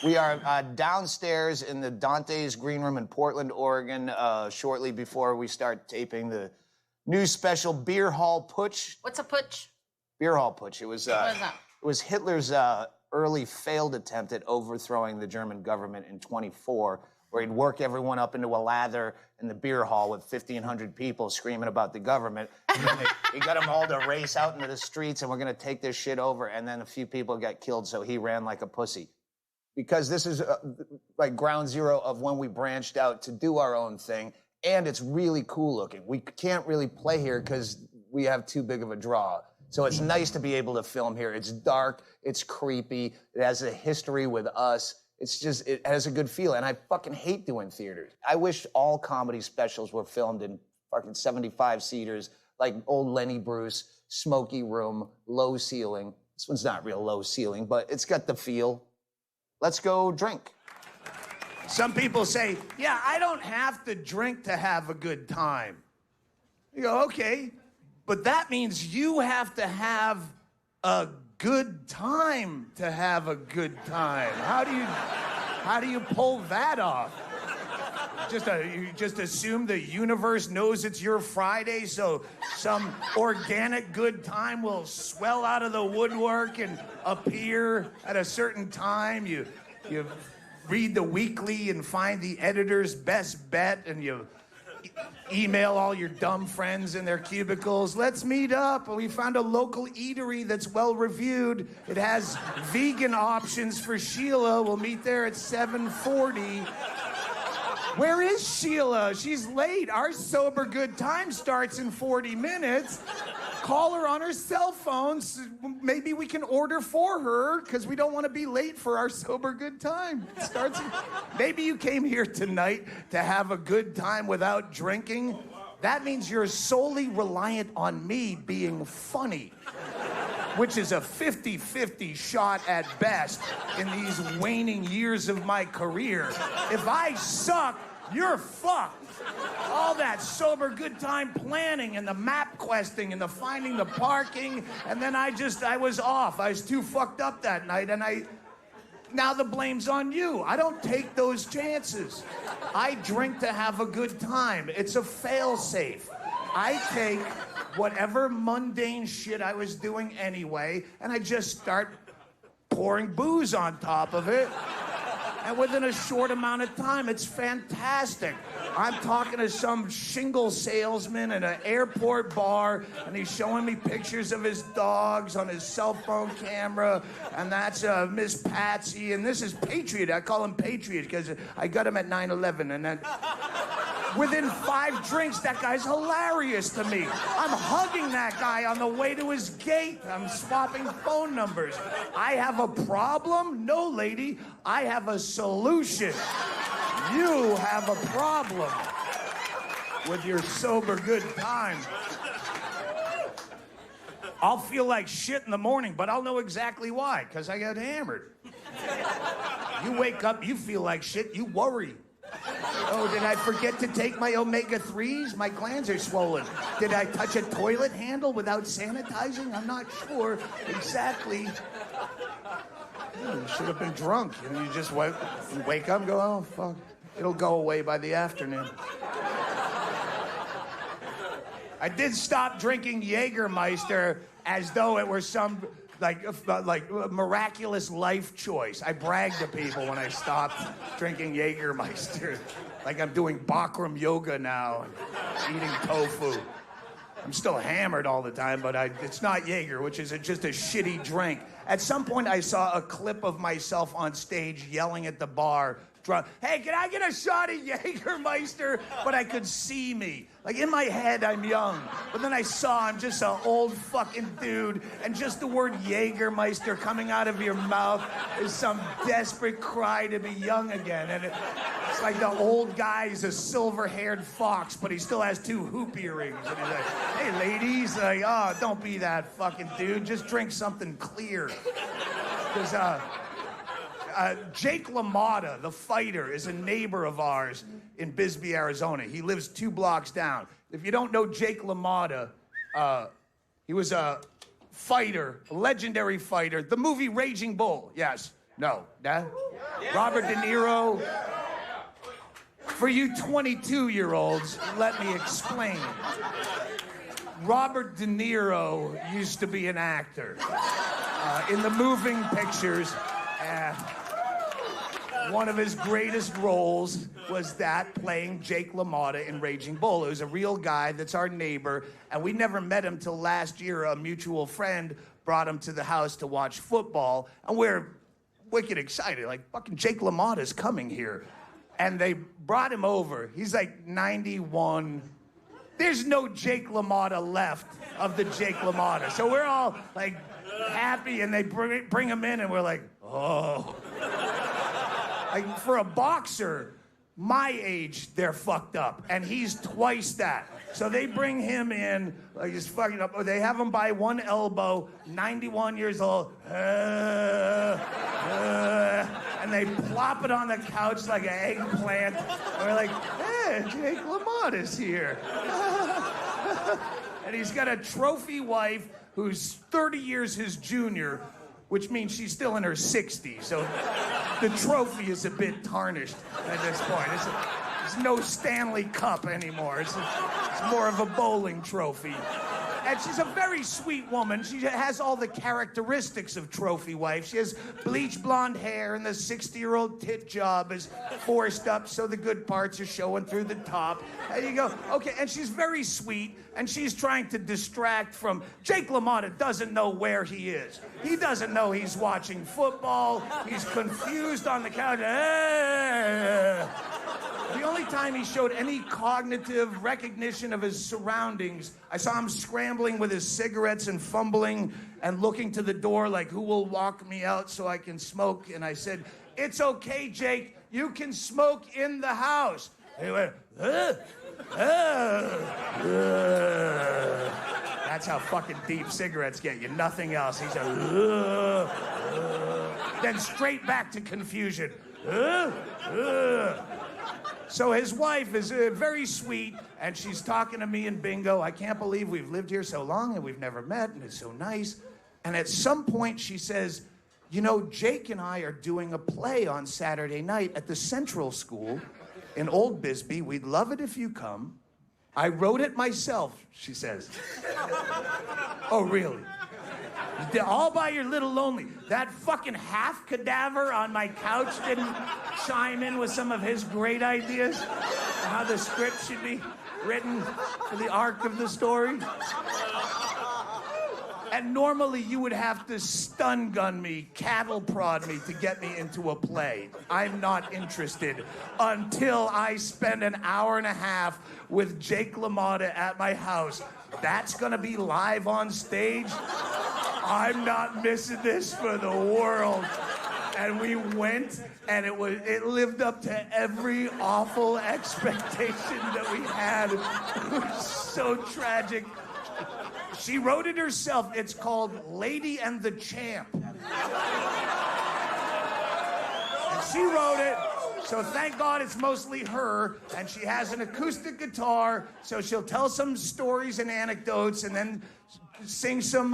We are downstairs in the Dante's Green Room in Portland, Oregon, shortly before we start taping the new special Beer Hall Putsch. What's a Putsch? Beer Hall Putsch. It was, what is that? It was Hitler's early failed attempt at overthrowing the German government in 1924, where he'd work everyone up into a lather in the beer hall with 1,500 people screaming about the government. And then he got them all to race out into the streets, and we're going to take this shit over. And then a few people got killed, so he ran like a pussy. Because this is like ground zero of when we branched out to do our own thing, and it's really cool looking. We can't really play here because we have too big of a draw. So it's nice to be able to film here. It's dark, it's creepy, it has a history with us. It's just, it has a good feel, and I fucking hate doing theaters. I wish all comedy specials were filmed in fucking 75-seaters, like old Lenny Bruce, smoky room, low ceiling. This one's not real low ceiling, but it's got the feel. Let's go drink. Some people say, yeah, I don't have to drink to have a good time. You go, okay, but that means you have to have a good time to have a good time. How do you pull that off? You just assume the universe knows it's your Friday, so some organic good time will swell out of the woodwork and appear at a certain time. You read the weekly and find the editor's best bet, and you email all your dumb friends in their cubicles. Let's meet up. We found a local eatery that's well reviewed. It has vegan options for Sheila. We'll meet there at 7:40. Where is Sheila? She's late. Our sober good time starts in 40 minutes. Call her on her cell phone. Maybe we can order for her because we don't want to be late for our sober good time. It starts. Maybe you came here tonight to have a good time without drinking. That means you're solely reliant on me being funny, which is a 50-50 shot at best in these waning years of my career. If I suck, you're fucked. All that sober good time planning and the map questing and the finding the parking, and then I was off. I was too fucked up that night, and now the blame's on you. I don't take those chances. I drink to have a good time. It's a fail-safe. I take whatever mundane shit I was doing anyway, and I just start pouring booze on top of it. And within a short amount of time, it's fantastic. I'm talking to some shingle salesman in an airport bar, and he's showing me pictures of his dogs on his cell phone camera, and that's Miss Patsy, and this is Patriot. I call him Patriot because I got him at 9/11, and then within 5 drinks, that guy's hilarious to me. I'm hugging that guy on the way to his gate. I'm swapping phone numbers. I have a problem? No, lady. I have a solution. You have a problem with your sober good time. I'll feel like shit in the morning, but I'll know exactly why, because I got hammered. You wake up, you feel like shit, you worry. Oh, did I forget to take my omega-3s? My glands are swollen. Did I touch a toilet handle without sanitizing? I'm not sure exactly. You should have been drunk. And you just wake up and go, oh, fuck. It'll go away by the afternoon. I did stop drinking Jägermeister as though it were some like miraculous life choice. I brag to people when I stopped drinking Jägermeister. Like I'm doing Bikram yoga now and eating tofu. I'm still hammered all the time, but it's not Jaeger, which is just a shitty drink. At some point, I saw a clip of myself on stage yelling at the bar, hey, can I get a shot of Jägermeister? But I could see me. Like, in my head, I'm young. But then I saw I'm just an old fucking dude, and just the word Jägermeister coming out of your mouth is some desperate cry to be young again. And it's like the old guy is a silver-haired fox, but he still has 2 hoop earrings. And he's like, hey, ladies, like, oh, don't be that fucking dude. Just drink something clear. Because, Jake LaMotta, the fighter, is a neighbor of ours in Bisbee, Arizona. He lives 2 blocks down. If you don't know Jake LaMotta, he was a fighter, a legendary fighter. The movie Raging Bull, yes. No. Robert De Niro. For you 22-year-olds, let me explain. Robert De Niro used to be an actor. In the moving pictures, one of his greatest roles was that playing Jake LaMotta in Raging Bull. It was a real guy that's our neighbor, and we never met him till last year. A mutual friend brought him to the house to watch football, and we're wicked excited. Like, fucking Jake LaMotta's coming here. And they brought him over. He's like 91. There's no Jake LaMotta left of the Jake LaMotta. So we're all like happy, and they bring him in, and we're like, oh. Like, for a boxer my age, they're fucked up, and he's twice that. So they bring him in, like, he's fucking up. They have him by one elbow, 91 years old, and they plop it on the couch like an eggplant. And we're like, hey, Jake LaMotta's here. And he's got a trophy wife who's 30 years his junior, which means she's still in her 60s. So the trophy is a bit tarnished at this point. It's no Stanley Cup anymore. It's more of a bowling trophy. And she's a very sweet woman. She has all the characteristics of trophy wife. She has bleach blonde hair, and the 60-year-old tit job is forced up so the good parts are showing through the top. And you go, okay, and she's very sweet, and she's trying to distract from... Jake LaMotta doesn't know where he is. He doesn't know he's watching football. He's confused on the couch. The only time he showed any cognitive recognition of his surroundings, I saw him scrambling with his cigarettes and fumbling and looking to the door like, who will walk me out so I can smoke? And I said, it's okay, Jake. You can smoke in the house. And he went, That's how fucking deep cigarettes get you. Nothing else. He's a, then straight back to confusion. So his wife is very sweet, and she's talking to me and Bingo. I can't believe we've lived here so long and we've never met, and it's so nice. And at some point she says, you know, Jake and I are doing a play on Saturday night at the Central School in Old Bisbee. We'd love it if you come. I wrote it myself, she says. Oh, really? All by your little lonely. That fucking half cadaver on my couch didn't chime in with some of his great ideas on how the script should be written for the arc of the story. And normally you would have to stun gun me, cattle prod me to get me into a play. I'm not interested until I spend an hour and a half with Jake LaMotta at my house. That's gonna be live on stage. I'm not missing this for the world. And we went, and it lived up to every awful expectation that we had. It was so tragic. She wrote it herself. It's called Lady and the Champ. And she wrote it, so thank God it's mostly her, and she has an acoustic guitar, so she'll tell some stories and anecdotes, and then sing some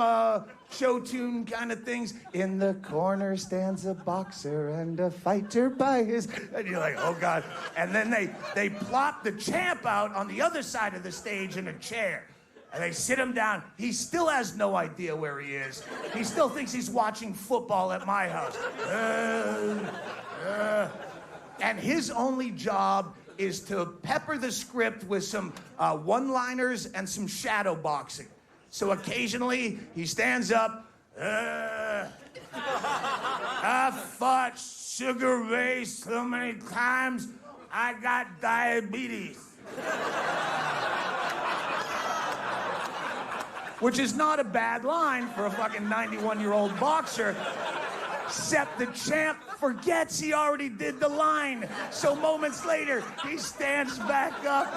show tune kind of things. In the corner stands a boxer and a fighter by his... And you're like, oh, God. And then they plop the champ out on the other side of the stage in a chair. And they sit him down. He still has no idea where he is. He still thinks he's watching football at my house. And his only job is to pepper the script with some one-liners and some shadow boxing. So occasionally he stands up. I fought Sugar Ray so many times, I got diabetes. Which is not a bad line for a fucking 91-year-old boxer, except the champ forgets he already did the line. So moments later, he stands back up.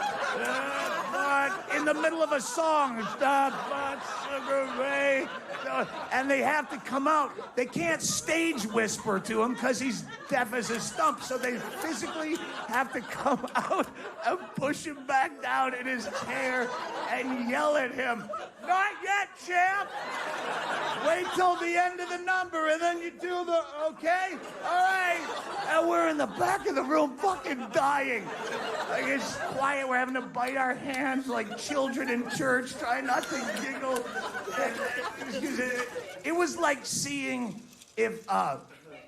But in in the middle of a song. Stop, Sugar Ray. And they have to come out. They can't stage whisper to him because he's deaf as a stump. So they physically have to come out and push him back down in his chair and yell at him. Not yet, champ. Wait till the end of the number and then you do the, okay? All right. And we're in the back of the room fucking dying. Like it's quiet. We're having to bite our hands like children in church, trying not to giggle. It was like seeing if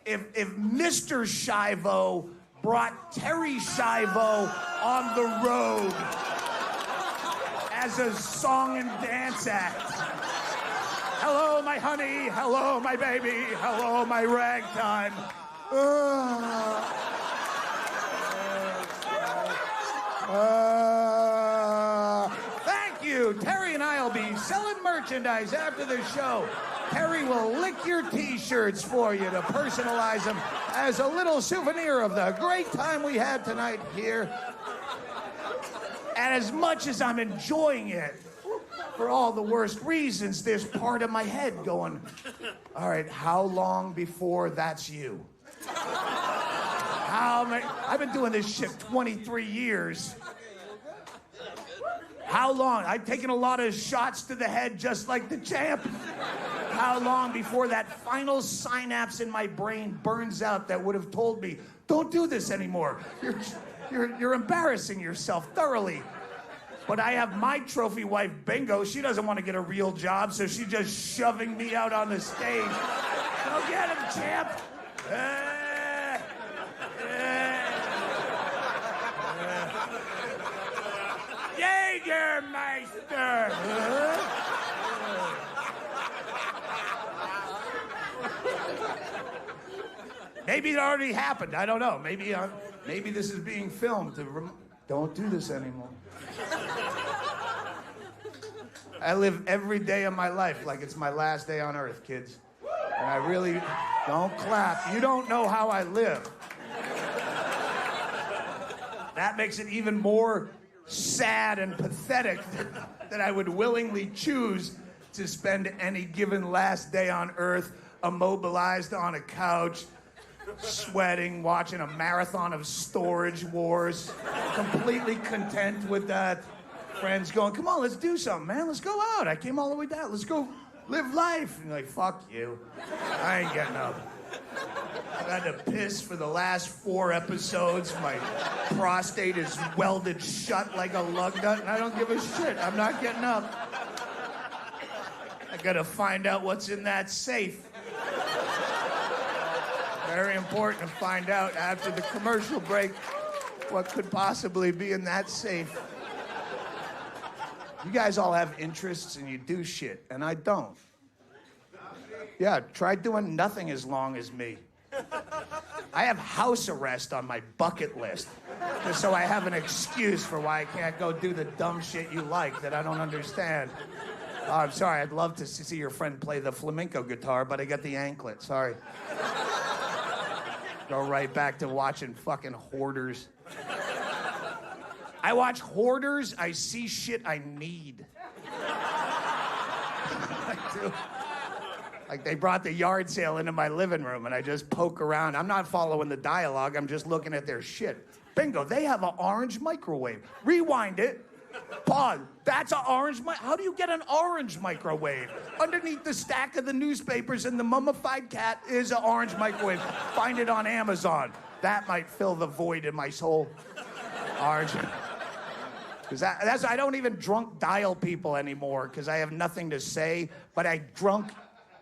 Mr. Shivo brought Terry Shivo on the road as a song and dance act. Hello, my honey. Hello, my baby. Hello, my ragtime. Thank you. Terry and I will be selling merchandise after the show. Terry will lick your T-shirts for you to personalize them as a little souvenir of the great time we had tonight here. And as much as I'm enjoying it, for all the worst reasons, there's part of my head going, all right, how long before that's you? I've been doing this shit 23 years. How long? I've taken a lot of shots to the head just like the champ. How long before that final synapse in my brain burns out that would have told me, don't do this anymore. You're embarrassing yourself thoroughly. But I have my trophy wife, Bingo. She doesn't want to get a real job, so she's just shoving me out on the stage. Go get him, champ. Jägermeister. Maybe it already happened. I don't know. Maybe this is being filmed. Don't do this anymore. I live every day of my life like it's my last day on earth, kids. And I really don't clap. You don't know how I live. That makes it even more sad and pathetic that I would willingly choose to spend any given last day on earth immobilized on a couch, sweating, watching a marathon of Storage Wars, completely content with that. Friends going, come on, let's do something, man. Let's go out. I came all the way down. Let's go live life. And you're like, fuck you. I ain't getting up. I've had to piss for the last 4 episodes. My prostate is welded shut like a lug nut, and I don't give a shit. I'm not getting up. I gotta find out what's in that safe. Very important to find out after the commercial break what could possibly be in that safe. You guys all have interests and you do shit, and I don't. Yeah, try doing nothing as long as me. I have house arrest on my bucket list, just so I have an excuse for why I can't go do the dumb shit you like that I don't understand. Oh, I'm sorry, I'd love to see your friend play the flamenco guitar, but I got the anklet, sorry. Go right back to watching fucking Hoarders. I watch Hoarders, I see shit I need. I do. Like they brought the yard sale into my living room and I just poke around. I'm not following the dialogue, I'm just looking at their shit. Bingo, they have an orange microwave. Rewind it. Pause. That's an orange how do you get an orange microwave? Underneath the stack of the newspapers and the mummified cat is an orange microwave. Find it on Amazon. That might fill the void in my soul. Orange. Because I don't even drunk dial people anymore because I have nothing to say, but I drunk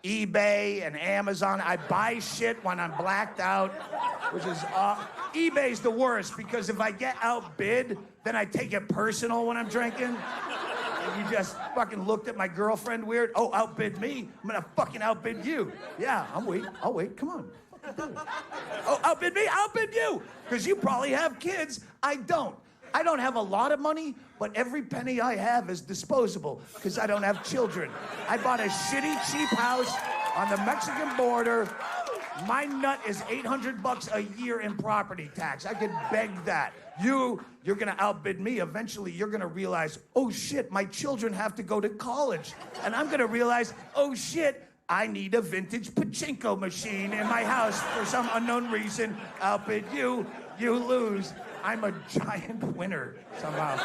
eBay and Amazon. I buy shit when I'm blacked out, which is eBay's the worst because if I get outbid, then I take it personal when I'm drinking. And you just fucking looked at my girlfriend weird. Oh, outbid me? I'm gonna fucking outbid you. Yeah, I'll wait. Come on. Oh, outbid me? Outbid you. Because you probably have kids. I don't. I don't have a lot of money, but every penny I have is disposable because I don't have children. I bought a shitty, cheap house on the Mexican border My nut is $800 a year in property tax. I could beg that. You're gonna outbid me. Eventually, you're gonna realize, oh shit, my children have to go to college. And I'm gonna realize, oh shit, I need a vintage pachinko machine in my house for some unknown reason. Outbid you, you lose. I'm a giant winner somehow.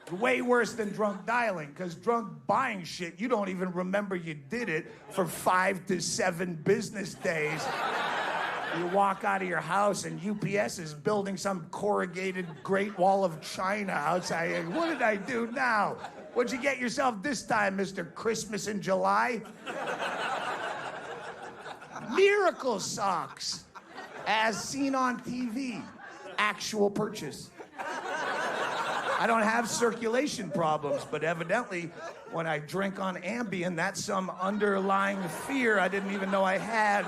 Way worse than drunk dialing, because drunk buying shit, you don't even remember you did it for 5 to 7 business days. You walk out of your house and UPS is building some corrugated Great Wall of China outside. What did I do now? What'd you get yourself this time, Mr. Christmas in July? Miracle socks, as seen on TV. Actual purchase. I don't have circulation problems, but evidently, when I drink on Ambien, that's some underlying fear I didn't even know I had,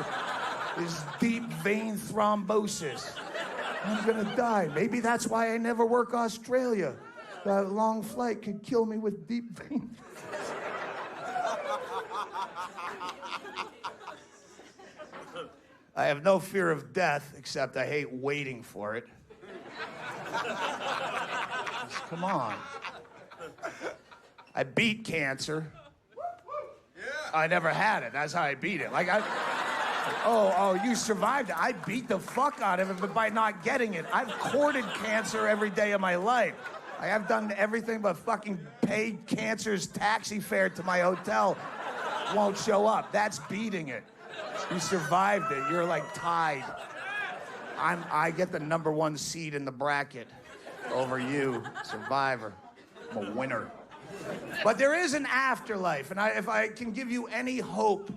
is deep vein thrombosis. I'm gonna die. Maybe that's why I never work Australia. That long flight could kill me with deep vein. I have no fear of death, except I hate waiting for it. Come on. I beat cancer. I never had it. That's how I beat it. Oh, you survived it. I beat the fuck out of it by not getting it. I've courted cancer every day of my life. I have done everything but fucking pay cancer's taxi fare to my hotel. Won't show up. That's beating it. You survived it. You're like tied. I get the #1 seed in the bracket over you, survivor. I'm a winner. But there is an afterlife, and if I can give you any hope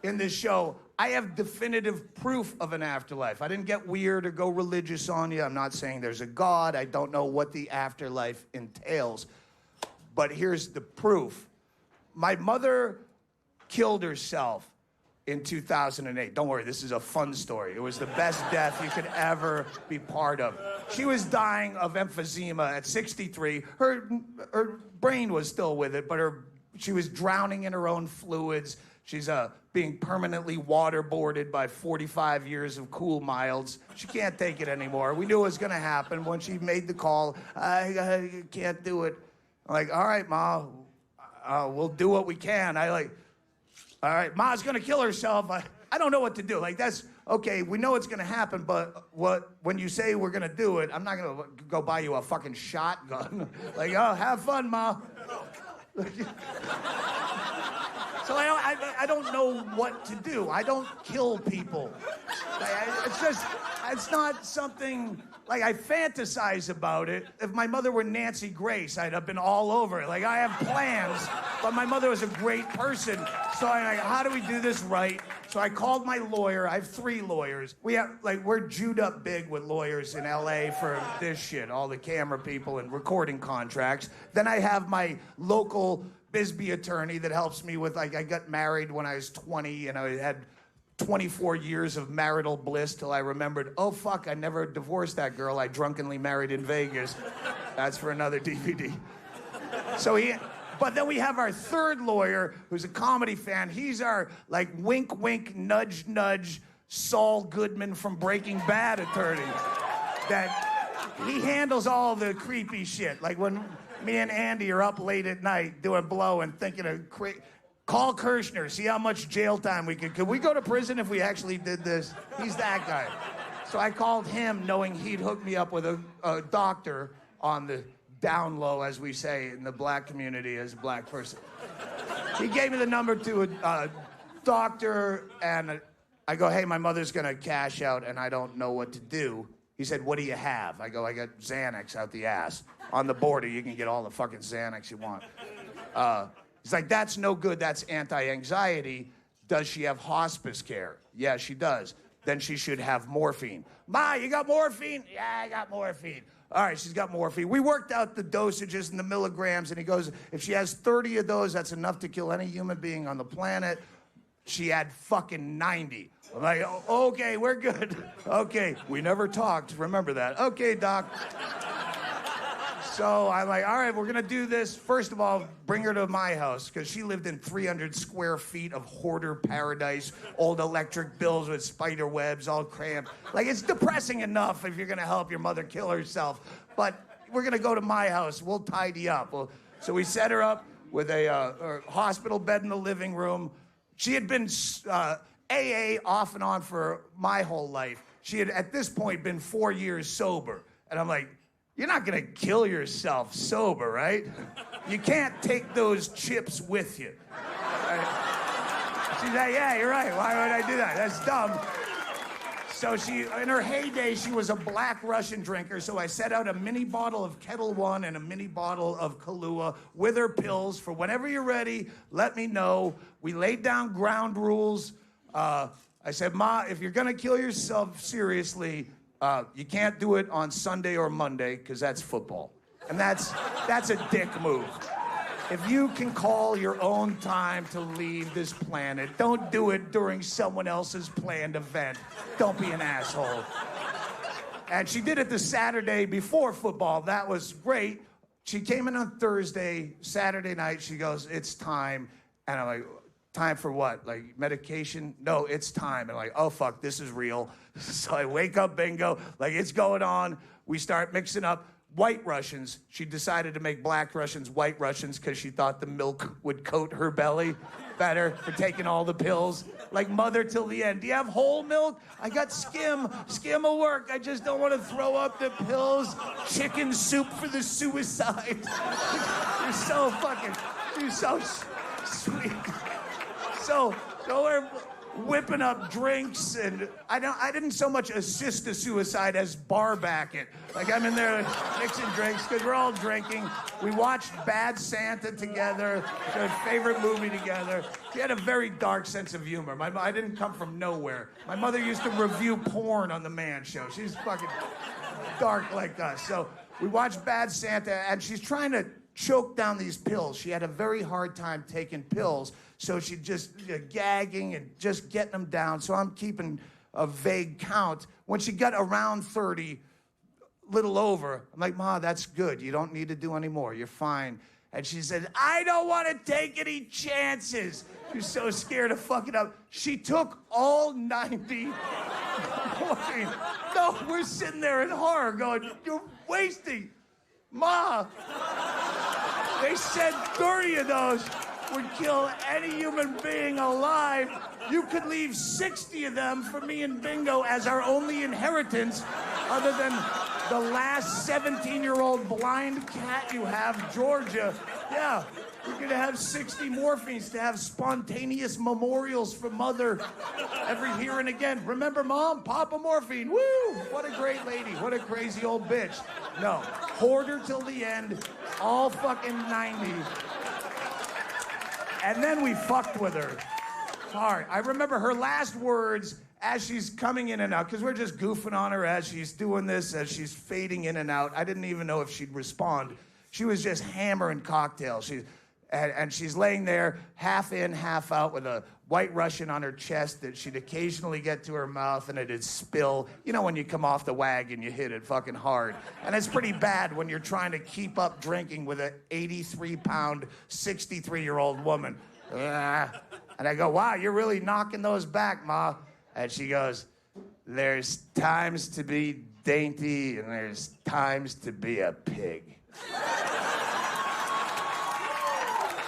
in this show, I have definitive proof of an afterlife. I didn't get weird or go religious on you. I'm not saying there's a God. I don't know what the afterlife entails. But here's the proof. My mother killed herself in 2008. Don't worry, this is a fun story. It was the best death you could ever be part of. She was dying of emphysema at 63. Her brain was still with it, but she was drowning in her own fluids. She's being permanently waterboarded by 45 years of cool miles. She can't take it anymore. We knew it was gonna happen when she made the call. I can't do it. I'm like, all right, Ma, we'll do what we can. All right, Ma's gonna kill herself. I don't know what to do. That's okay. We know it's gonna happen, but when you say we're gonna do it, I'm not gonna go buy you a fucking shotgun. Oh, have fun, Ma. So I don't know what to do. I don't kill people. It's not something, I fantasize about it. If my mother were Nancy Grace, I'd have been all over it. I have plans, but my mother was a great person. So I'm like, how do we do this right? So I called my lawyer. I have 3 lawyers. We're Jewed up big with lawyers in LA for this shit, all the camera people and recording contracts. Then I have my local Bisbee attorney that helps me with, I got married when I was 20 and I had 24 years of marital bliss till I remembered, oh fuck, I never divorced that girl I drunkenly married in Vegas. That's for another DVD. But then we have our 3rd lawyer who's a comedy fan. He's our wink wink nudge nudge Saul Goodman from Breaking Bad attorney. That he handles all the creepy shit. When me and Andy are up late at night doing blow and thinking of call Kirshner, see how much jail time could we go to prison if we actually did this? He's that guy. So I called him knowing he'd hook me up with a doctor on the down low, as we say in the black community as a black person. He gave me the number to a doctor, and I go, hey, my mother's gonna cash out and I don't know what to do. He said, what do you have? I go, I got Xanax out the ass. On the border, you can get all the fucking Xanax you want. He's like, that's no good, that's anti-anxiety. Does she have hospice care? Yeah, she does. Then she should have morphine. Ma, you got morphine? Yeah, I got morphine. All right, she's got morphine. We worked out the dosages and the milligrams, and he goes, if she has 30 of those, that's enough to kill any human being on the planet. She had fucking 90. I'm like, oh, okay, we're good. Okay, we never talked, remember that. Okay, doc. So I'm like, all right, we're gonna do this. First of all, bring her to my house, because she lived in 300 square feet of hoarder paradise, old electric bills with spider webs, all cramped. Like, it's depressing enough if you're gonna help your mother kill herself. But we're gonna go to my house. We'll tidy up. So we set her up with a hospital bed in the living room. She had been AA off and on for my whole life. She had, at this point, been 4 years sober. And I'm like, you're not gonna kill yourself sober, right? You can't take those chips with you. Right? She's like, yeah, you're right. Why would I do that? That's dumb. So she, in her heyday, she was a Black Russian drinker. So I set out a mini bottle of Kettle One and a mini bottle of Kahlua with her pills for whenever you're ready, let me know. We laid down ground rules. I said, Ma, if you're gonna kill yourself seriously, you can't do it on Sunday or Monday, because that's football. And that's a dick move. If you can call your own time to leave this planet, don't do it during someone else's planned event. Don't be an asshole. And she did it the Saturday before football. That was great. She came in on Thursday, Saturday night, she goes, it's time. And I'm like, time for what? Like medication? No, it's time. And I'm like, oh fuck, this is real. So I wake up, bingo, like it's going on. We start mixing up White Russians. She decided to make Black Russians White Russians because she thought the milk would coat her belly better for taking all the pills. Like mother till the end. Do you have whole milk? I got skim. Skim will work. I just don't want to throw up the pills. Chicken soup for the suicide. You're so sweet. So we're whipping up drinks, and I didn't so much assist the suicide as bar back it. Like I'm in there mixing drinks because we're all drinking. We watched Bad Santa together, our favorite movie together. She had a very dark sense of humor. I didn't come from nowhere. My mother used to review porn on the Man Show. She's fucking dark like us. So we watched Bad Santa, and she's trying to choke down these pills. She had a very hard time taking pills, so she just gagging and just getting them down. So I'm keeping a vague count. When she got around 30, little over, I'm like, Ma, that's good. You don't need to do any more. You're fine. And she said, I don't want to take any chances. She's so scared of fucking up. She took all 90. No, we're sitting there in horror going, you're wasting. Ma, they said 30 of those would kill any human being alive. You could leave 60 of them for me and Bingo as our only inheritance, other than the last 17-year-old blind cat you have, Georgia. Yeah, we're gonna have 60 morphines to have spontaneous memorials for Mother every here and again. Remember, Mom? Papa Morphine. Woo! What a great lady. What a crazy old bitch. No, hoarder till the end, all fucking 90. And then we fucked with her hard. I remember her last words as she's coming in and out, because we're just goofing on her as she's doing this, as she's fading in and out. I didn't even know if she'd respond. She was just hammering cocktails. And she's laying there, half in, half out, with a White Russian on her chest that she'd occasionally get to her mouth and it'd spill. You know when you come off the wagon, you hit it fucking hard. And it's pretty bad when you're trying to keep up drinking with an 83-pound, 63-year-old woman. And I go, wow, you're really knocking those back, Ma. And she goes, there's times to be dainty and there's times to be a pig.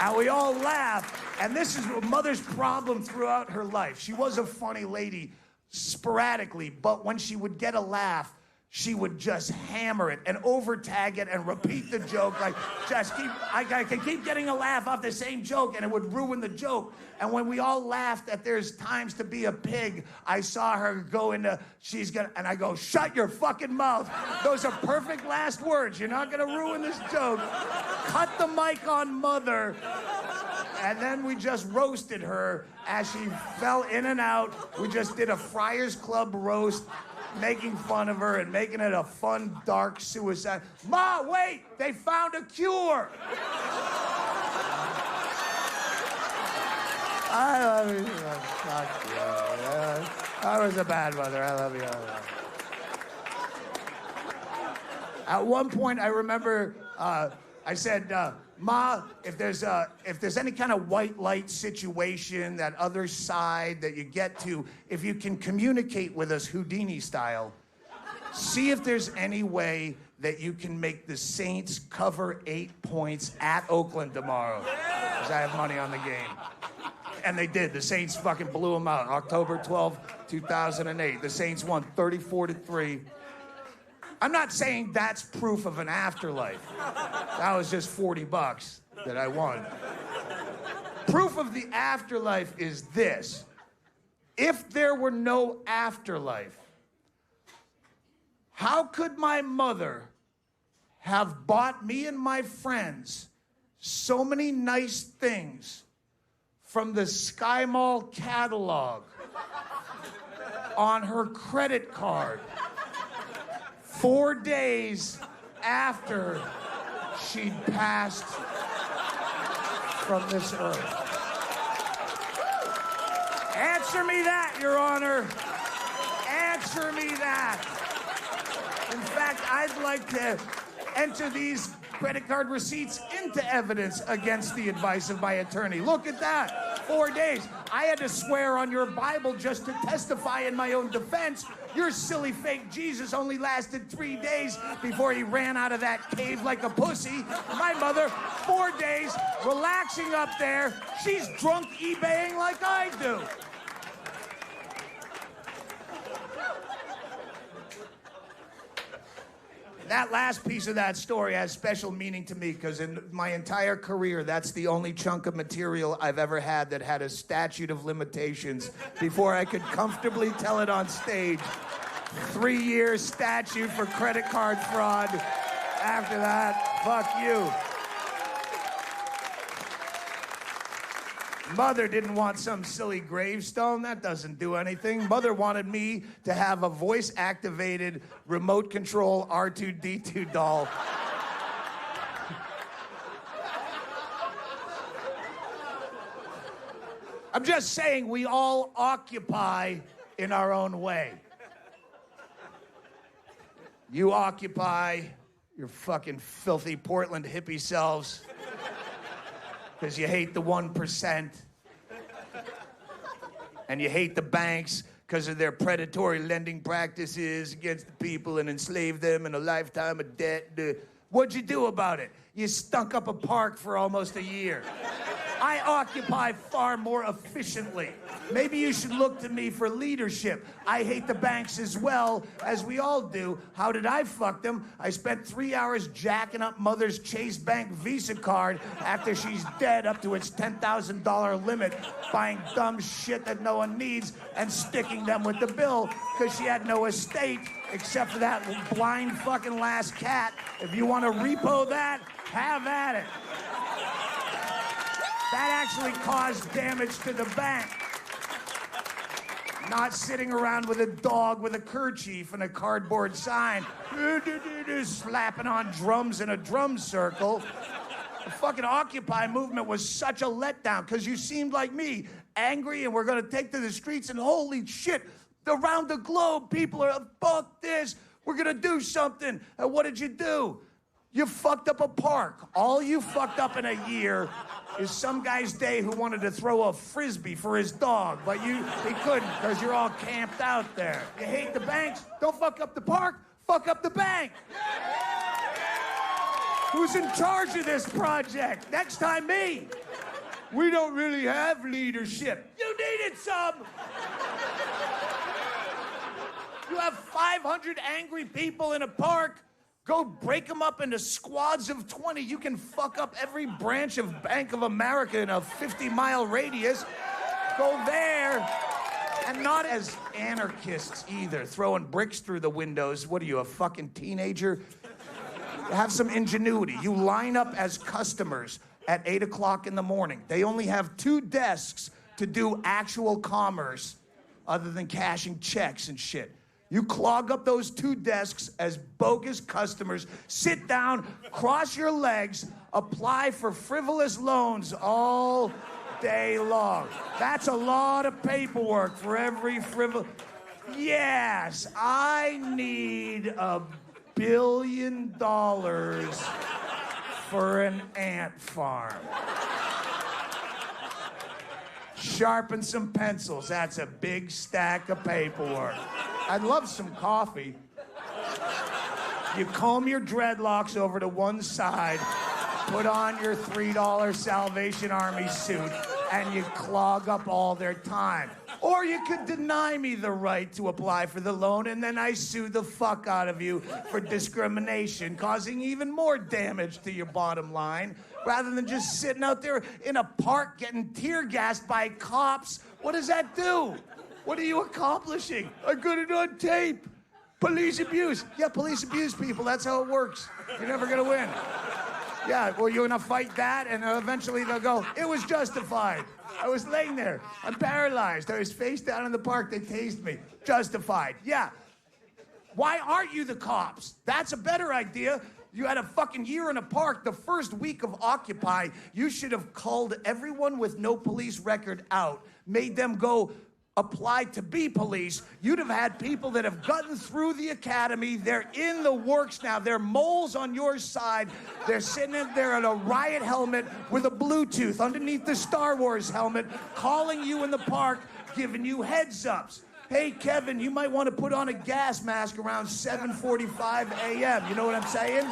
And we all laugh. And this is Mother's problem throughout her life. She was a funny lady sporadically, but when she would get a laugh, she would just hammer it and over-tag it and repeat the joke. Like, I can keep getting a laugh off the same joke, and it would ruin the joke. And when we all laughed at there's times to be a pig, I saw her go into, and I go, shut your fucking mouth. Those are perfect last words. You're not gonna ruin this joke. Cut the mic on Mother. And then we just roasted her as she fell in and out. We just did a Friars Club roast, making fun of her and making it a fun, dark suicide. Ma, wait! They found a cure! I love you. Fuck you. I was a bad mother. I love you. At one point, I remember I said, Ma, if there's any kind of white light situation, that other side that you get to, if you can communicate with us Houdini style, see if there's any way that you can make the Saints cover 8 points at Oakland tomorrow. Because I have money on the game. And they did. The Saints fucking blew them out. October 12, 2008. The Saints won 34-3. I'm not saying that's proof of an afterlife. That was just $40 that I won. Proof of the afterlife is this. If there were no afterlife, how could my mother have bought me and my friends so many nice things from the Sky Mall catalog on her credit card 4 days after she'd passed from this earth? Answer me that, Your Honor. Answer me that. In fact, I'd like to enter these credit card receipts into evidence against the advice of my attorney. Look at that. 4 days. I had to swear on your Bible just to testify in my own defense. Your silly fake Jesus only lasted 3 days before he ran out of that cave like a pussy. My mother, 4 days, relaxing up there. She's drunk eBaying like I do. That last piece of that story has special meaning to me because in my entire career, that's the only chunk of material I've ever had that had a statute of limitations before I could comfortably tell it on stage. 3 years statute for credit card fraud. After that, fuck you. Mother didn't want some silly gravestone. That doesn't do anything. Mother wanted me to have a voice-activated, remote control R2-D2 doll. I'm just saying we all occupy in our own way. You occupy your fucking filthy Portland hippie selves because you hate the 1%. And you hate the banks because of their predatory lending practices against the people and enslave them in a lifetime of debt. What'd you do about it? You stunk up a park for almost a year. I occupy far more efficiently. Maybe you should look to me for leadership. I hate the banks as well, as we all do. How did I fuck them? I spent 3 hours jacking up Mother's Chase Bank Visa card after she's dead up to its $10,000 limit, buying dumb shit that no one needs and sticking them with the bill because she had no estate except for that blind fucking last cat. If you want to repo that, have at it. That actually caused damage to the bank. Not sitting around with a dog with a kerchief and a cardboard sign, slapping on drums in a drum circle. The fucking Occupy movement was such a letdown because you seemed like me, angry, and we're gonna take to the streets, and holy shit, around the globe, people are, fuck this, we're gonna do something. And what did you do? You fucked up a park. All you fucked up in a year is some guy's day who wanted to throw a frisbee for his dog, but he couldn't because you're all camped out there. You hate the banks? Don't fuck up the park, fuck up the bank. Who's in charge of this project? Next time, me. We don't really have leadership. You needed some. You have 500 angry people in a park. Go break them up into squads of 20. You can fuck up every branch of Bank of America in a 50-mile radius. Go there. And not as anarchists either, throwing bricks through the windows. What are you, a fucking teenager? Have some ingenuity. You line up as customers at 8 o'clock in the morning. They only have 2 desks to do actual commerce other than cashing checks and shit. You clog up those 2 desks as bogus customers, sit down, cross your legs, apply for frivolous loans all day long. That's a lot of paperwork for every frivolous... Yes, I need $1 billion for an ant farm. Sharpen some pencils. That's a big stack of paperwork. I'd love some coffee. You comb your dreadlocks over to one side, put on your $3 Salvation Army suit, and you clog up all their time. Or you could deny me the right to apply for the loan, and then I sue the fuck out of you for discrimination, causing even more damage to your bottom line, rather than just sitting out there in a park getting tear gassed by cops. What does that do? What are you accomplishing? I got it on tape. Police abuse. Yeah, police abuse people. That's how it works. You're never gonna win. Yeah, well, you're gonna fight that, and eventually they'll go, it was justified. I was laying there. I'm paralyzed. I was face down in the park. They tased me. Justified. Yeah. Why aren't you the cops? That's a better idea. You had a fucking year in a park. The first week of Occupy, you should have culled everyone with no police record out, made them go apply to be police. You'd have had people that have gotten through the academy. They're in the works now. They're moles on your side. They're sitting in there in a riot helmet with a Bluetooth underneath the Star Wars helmet, calling you in the park, giving you heads ups. Hey, Kevin, you might want to put on a gas mask around 7:45 a.m. You know what I'm saying?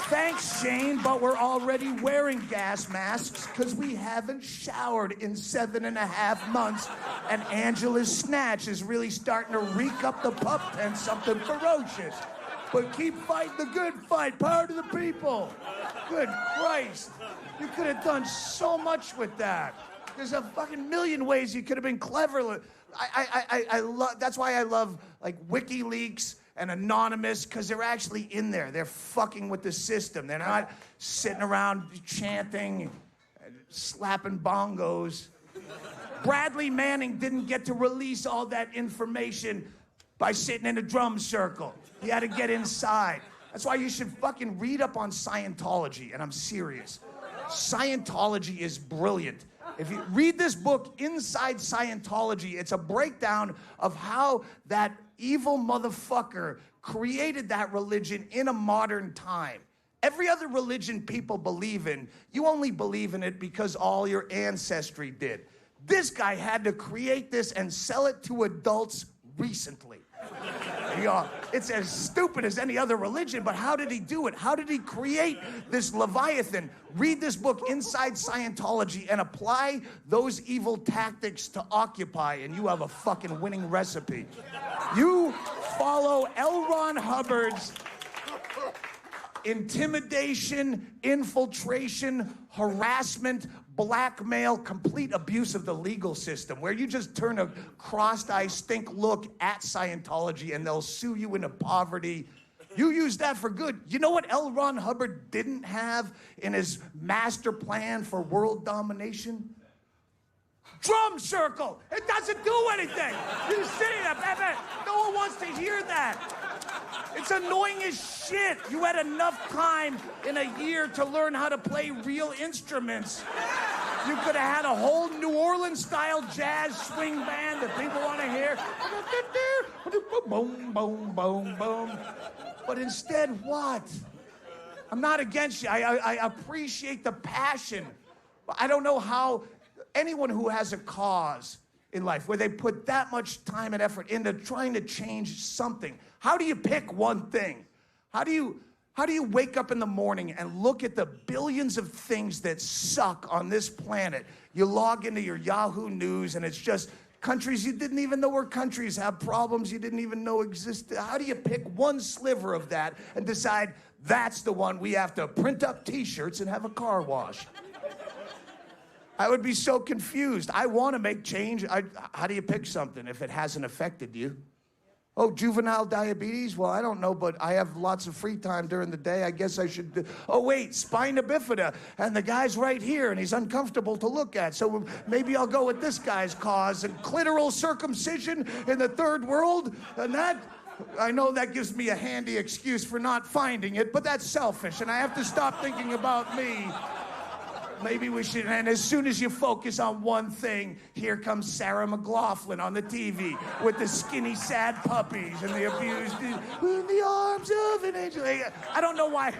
Thanks, Shane, but we're already wearing gas masks because we haven't showered in 7.5 months, and Angela's snatch is really starting to reek up the pup tent something ferocious. But keep fighting the good fight. Power to the people. Good Christ. You could have done so much with that. There's a fucking million ways you could have been clever. I love. That's why I love like WikiLeaks and Anonymous, because they're actually in there. They're fucking with the system. They're not sitting around chanting, slapping bongos. Bradley Manning didn't get to release all that information by sitting in a drum circle. He had to get inside. That's why you should fucking read up on Scientology, and I'm serious. Scientology is brilliant. If you read this book, Inside Scientology, it's a breakdown of how that evil motherfucker created that religion in a modern time. Every other religion people believe in, you only believe in it because all your ancestry did. This guy had to create this and sell it to adults recently. It's as stupid as any other religion, but how did he do it? How did he create this Leviathan? Read this book, Inside Scientology, and apply those evil tactics to Occupy, and you have a fucking winning recipe. You follow L. Ron Hubbard's intimidation, infiltration, harassment, blackmail, complete abuse of the legal system, where you just turn a crossed-eye stink look at Scientology and they'll sue you into poverty. You use that for good. You know what L. Ron Hubbard didn't have in his master plan for world domination? Drum circle. It doesn't do anything. You say that. No one wants to hear that. It's annoying as shit. You had enough time in a year to learn how to play real instruments. You could have had a whole New Orleans-style jazz swing band that people want to hear. Boom, boom, boom, boom. But instead, what? I'm not against you. I appreciate the passion. But I don't know how anyone who has a cause in life where they put that much time and effort into trying to change something, how do you pick one thing? How do you wake up in the morning and look at the billions of things that suck on this planet? You log into your Yahoo News and it's just countries you didn't even know were countries have problems you didn't even know existed. How do you pick one sliver of that and decide that's the one we have to print up t-shirts and have a car wash? I would be so confused. I want to make change. How do you pick something if it hasn't affected you? Oh, juvenile diabetes? Well, I don't know, but I have lots of free time during the day. I guess I should. Oh, wait, spina bifida. And the guy's right here, and he's uncomfortable to look at. So maybe I'll go with this guy's cause. And clitoral circumcision in the third world? And that, I know that gives me a handy excuse for not finding it, but that's selfish, and I have to stop thinking about me. Maybe we should, and as soon as you focus on one thing, here comes Sarah McLachlan on the TV with the skinny, sad puppies and the abused in the arms of an angel. I don't know why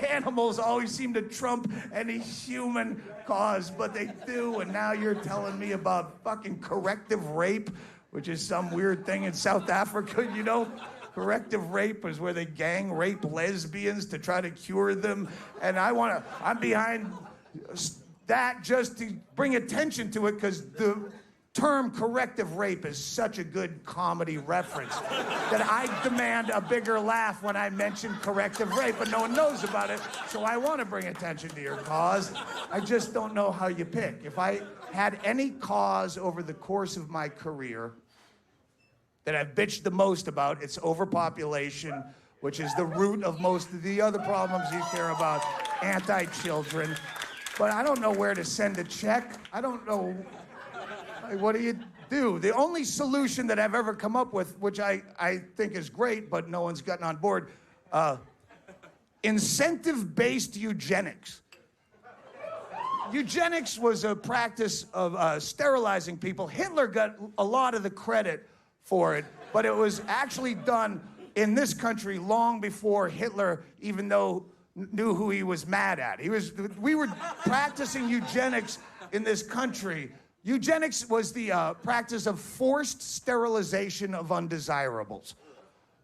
animals always seem to trump any human cause, but they do, and now you're telling me about fucking corrective rape, which is some weird thing in South Africa, you know? Corrective rape is where they gang rape lesbians to try to cure them, and I'm behind that just to bring attention to it because the term corrective rape is such a good comedy reference that I demand a bigger laugh when I mention corrective rape, but no one knows about it, so I want to bring attention to your cause. I just don't know how you pick. If I had any cause over the course of my career that I've bitched the most about, it's overpopulation, which is the root of most of the other problems you care about, anti-children. But I don't know where to send a check. I don't know. What do you do? The only solution that I've ever come up with, which I think is great, but no one's gotten on board, incentive-based eugenics. Eugenics was a practice of sterilizing people. Hitler got a lot of the credit for it, but it was actually done in this country long before Hitler even knew who he was mad at. We were practicing eugenics in this country. Eugenics was the practice of forced sterilization of undesirables,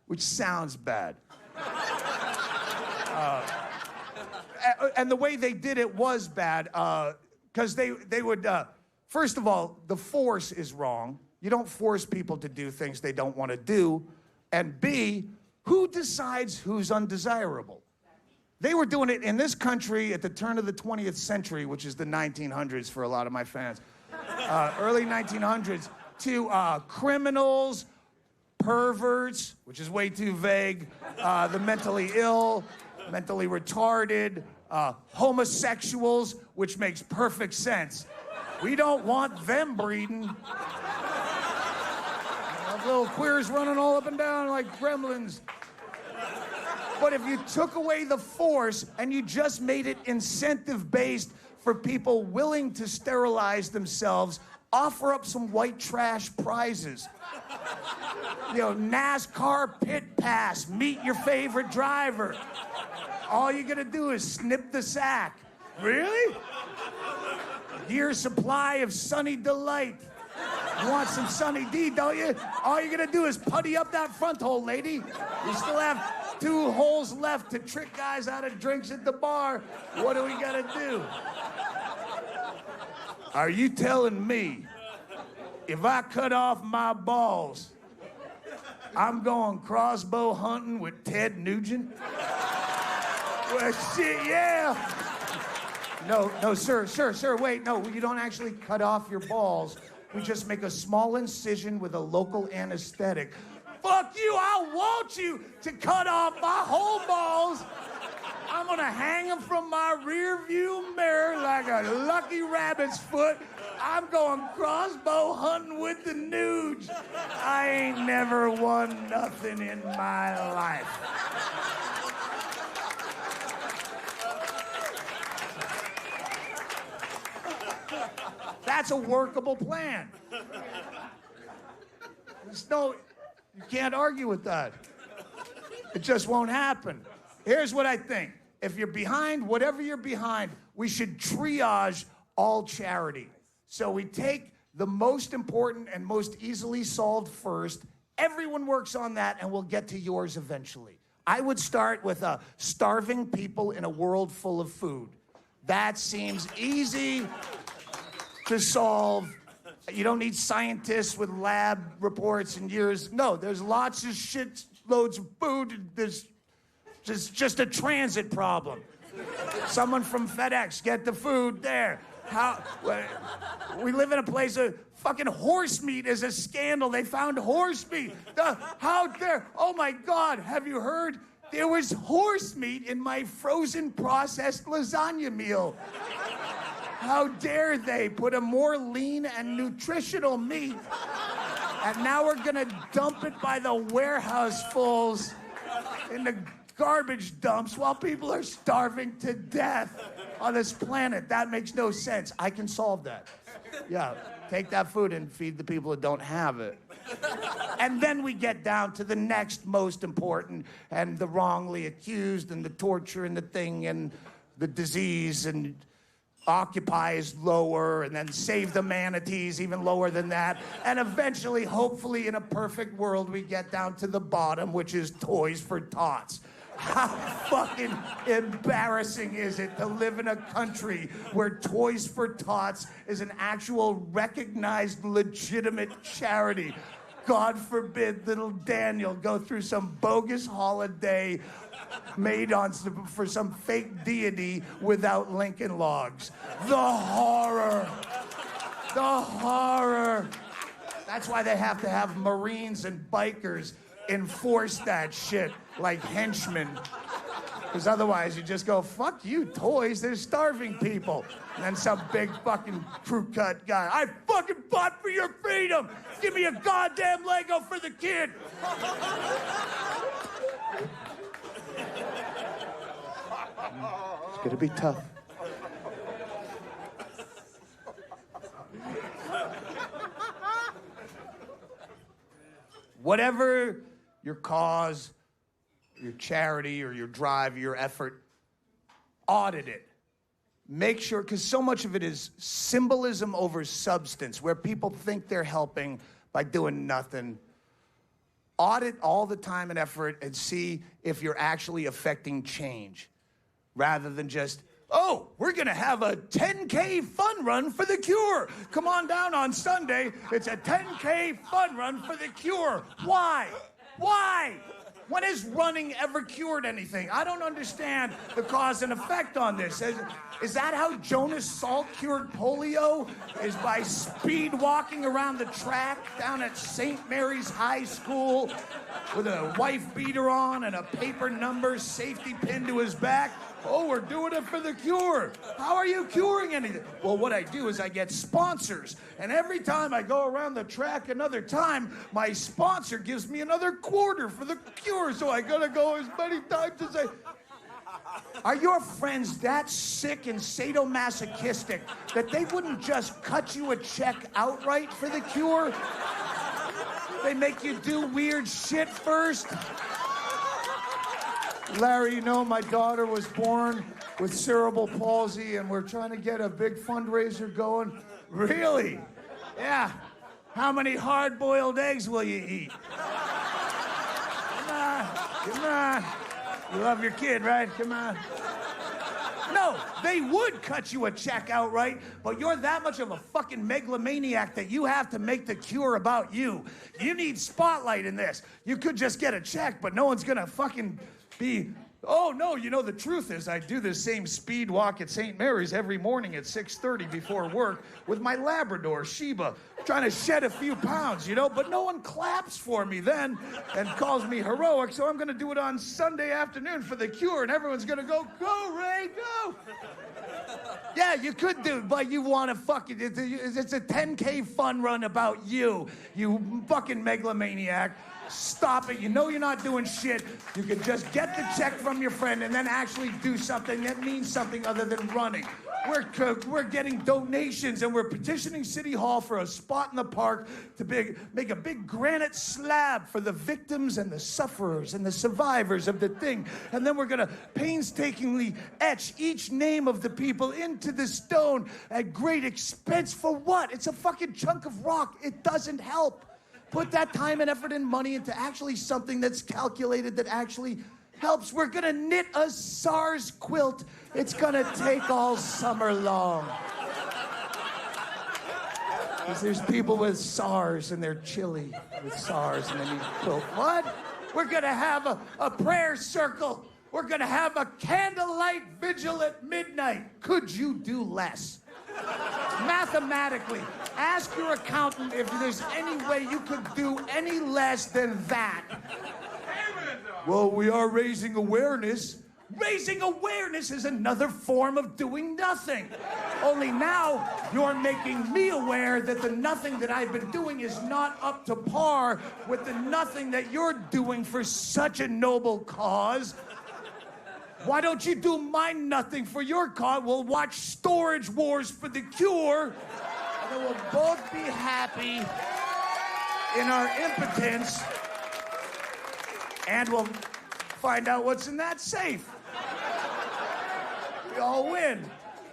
which sounds bad. And the way they did it was bad, because they would, first of all, the force is wrong. You don't force people to do things they don't want to do. And B, who decides who's undesirable? They were doing it in this country at the turn of the 20th century, which is the 1900s for a lot of my fans. Early 1900s, to criminals, perverts, which is way too vague, the mentally ill, mentally retarded, homosexuals, which makes perfect sense. We don't want them breeding. Little queers running all up and down like gremlins. But if you took away the force and you just made it incentive-based for people willing to sterilize themselves, offer up some white trash prizes. You know, NASCAR pit pass, meet your favorite driver. All you gotta do is snip the sack. Really? Year's supply of Sunny Delight. You want some Sunny D, don't you? All you gotta do is putty up that front hole, lady. You still have 2 holes left to trick guys out of drinks at the bar. What do we gotta do? Are you telling me if I cut off my balls, I'm going crossbow hunting with Ted Nugent? Well, shit, yeah. No, sir, wait, no, you don't actually cut off your balls. We just make a small incision with a local anesthetic. Fuck you, I want you to cut off my whole balls. I'm gonna hang them from my rear view mirror like a lucky rabbit's foot. I'm going crossbow hunting with the Nuge. I ain't never won nothing in my life. That's a workable plan. You can't argue with that. It just won't happen. Here's what I think. If you're behind, whatever you're behind, we should triage all charity. So we take the most important and most easily solved first. Everyone works on that, and we'll get to yours eventually. I would start with starving people in a world full of food. That seems easy to solve. You don't need scientists with lab reports and years. No, there's lots of shit, loads of food. There's just a transit problem. Someone from FedEx, get the food there. We live in a place of fucking horse meat is a scandal. They found horse meat. How dare, oh my God, have you heard? There was horse meat in my frozen processed lasagna meal. How dare they put a more lean and nutritional meat, and now we're gonna dump it by the warehouse fulls in the garbage dumps while people are starving to death on this planet. That makes no sense. I can solve that. Yeah, take that food and feed the people that don't have it. And then we get down to the next most important, and the wrongly accused, and the torture, and the thing, and the disease, and Occupy is lower, and then Save the Manatees even lower than that. And eventually, hopefully, in a perfect world, we get down to the bottom, which is Toys for Tots. How fucking embarrassing is it to live in a country where Toys for Tots is an actual recognized, legitimate charity? God forbid little Daniel go through some bogus holiday made for some fake deity without Lincoln Logs. The horror. The horror. That's why they have to have Marines and bikers enforce that shit like henchmen. Because otherwise you just go, fuck you, toys, there's starving people. And then some big fucking crew cut guy, I fucking fought for your freedom. Give me a goddamn Lego for the kid. It's gonna be tough. Whatever your cause, your charity, or your drive, your effort, audit it. Make sure, because so much of it is symbolism over substance, where people think they're helping by doing nothing. Audit all the time and effort and see if you're actually affecting change, rather than just, oh, we're gonna have a 10K fun run for the cure. Come on down on Sunday, it's a 10K fun run for the cure. Why? Why? When has running ever cured anything? I don't understand the cause and effect on this. Is that how Jonas Salk cured polio? Is by speed walking around the track down at St. Mary's High School with a wife beater on and a paper number safety pin to his back? Oh, we're doing it for the cure. How are you curing anything? Well, what I do is I get sponsors. And every time I go around the track another time, my sponsor gives me another quarter for the cure. So I gotta go as many times as I... Are your friends that sick and sadomasochistic that they wouldn't just cut you a check outright for the cure? They make you do weird shit first? Larry, you know, my daughter was born with cerebral palsy, and we're trying to get a big fundraiser going. Really? Yeah. How many hard-boiled eggs will you eat? Come on. Come on. You love your kid, right? Come on. No, they would cut you a check outright, but you're that much of a fucking megalomaniac that you have to make the cure about you. You need spotlight in this. You could just get a check, but no one's gonna fucking be, oh no, you know, the truth is I do this same speed walk at St. Mary's every morning at 6:30 before work with my Labrador, Sheba, trying to shed a few pounds, you know, but no one claps for me then and calls me heroic, so I'm gonna do it on Sunday afternoon for the cure, and everyone's gonna go, go, Ray, go! Yeah, you could do it, but you want to fucking, it's a 10K fun run about you, you fucking megalomaniac. Stop it. You know you're not doing shit. You can just get the check from your friend and then actually do something that means something other than running. We're getting donations, and we're petitioning City Hall for a spot in the park to make a big granite slab for the victims and the sufferers and the survivors of the thing. And then we're going to painstakingly etch each name of the people into the stone at great expense. For what? It's a fucking chunk of rock. It doesn't help. Put that time and effort and money into actually something that's calculated, that actually helps. We're gonna knit a SARS quilt. It's gonna take all summer long. Because there's people with SARS and they're chilly with SARS and they need a quilt. What? We're gonna have a prayer circle. We're gonna have a candlelight vigil at midnight. Could you do less? Mathematically, ask your accountant if there's any way you could do any less than that. Well, we are raising awareness. Raising awareness is another form of doing nothing. Only now you're making me aware that the nothing that I've been doing is not up to par with the nothing that you're doing for such a noble cause. Why don't you do Mind Nothing for your cause? We'll watch Storage Wars for the Cure, and then we'll both be happy in our impotence, and we'll find out what's in that safe. We all win.